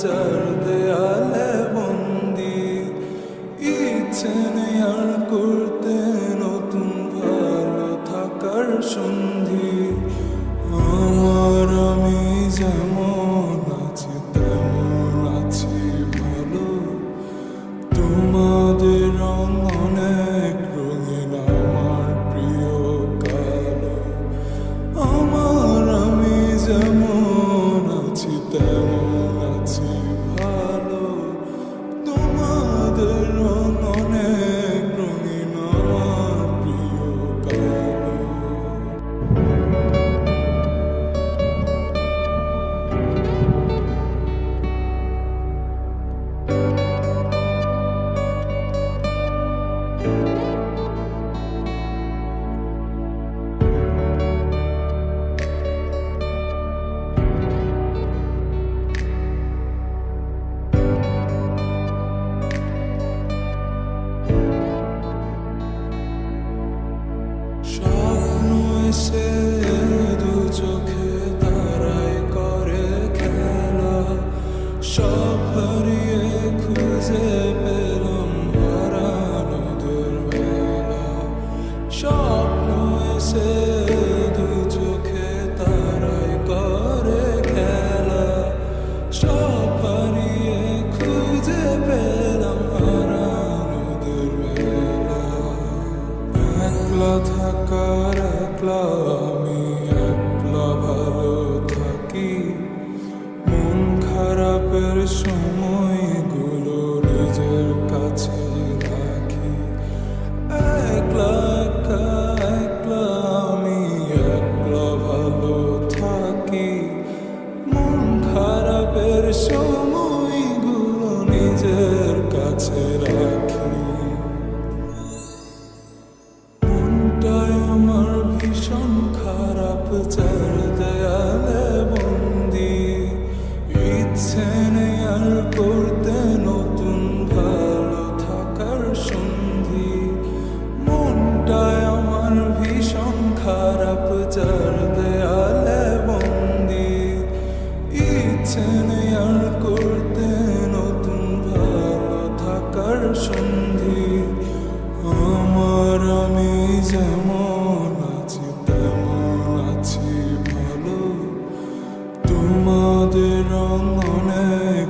চার দেয়ালে বন্দি। ইচ্ছে নেই আর করতে নতুন ভালো থাকার সন্ধি। আমার আমি যেমন আছি তেমন আছি ভালো। তোমাদের রং অনেক রঙিন, আমার প্রিয় কালো। আমার আমি যেমন আছি তেমন আছি ভালো। তোমাদের রং অনেক রঙিন, আমার প্রিয় কালো। স্বপ্ন এসে দু চোখে তারাই করে খেলা। সব হারিয়ে খুঁজে পেলাম হারানোদের বেলা। স্বপ্ন এসে দু চোখে তারাই করে খেলা। সব হারিয়ে খুঁজে পেলাম হারানোদের বেলা। একলা থাকার একলা আমি একলা ভালো থাকি। মন খারাপের সময়গুলো নিজের কাছে রাখি। একলা একা একলা আমি একলা ভালো থাকি। মন খারাপের সময়গুলো নিজের কাছে রাখি। মনটাই আমার ভীষণ খারাপ, চার দেয়ালে বন্দি। ইচ্ছে নেই আর করতে নতুন ভালো থাকার সন্ধি। মনটাই আমার ভীষণ খারাপ, চার দেয়ালে বন্দি। ইচ্ছে নেই আর করতে নতুন ভালো থাকার সন্ধি। আমার আমি যেমন আছি তেমন আছি ভালো। তোমাদের রং অনেক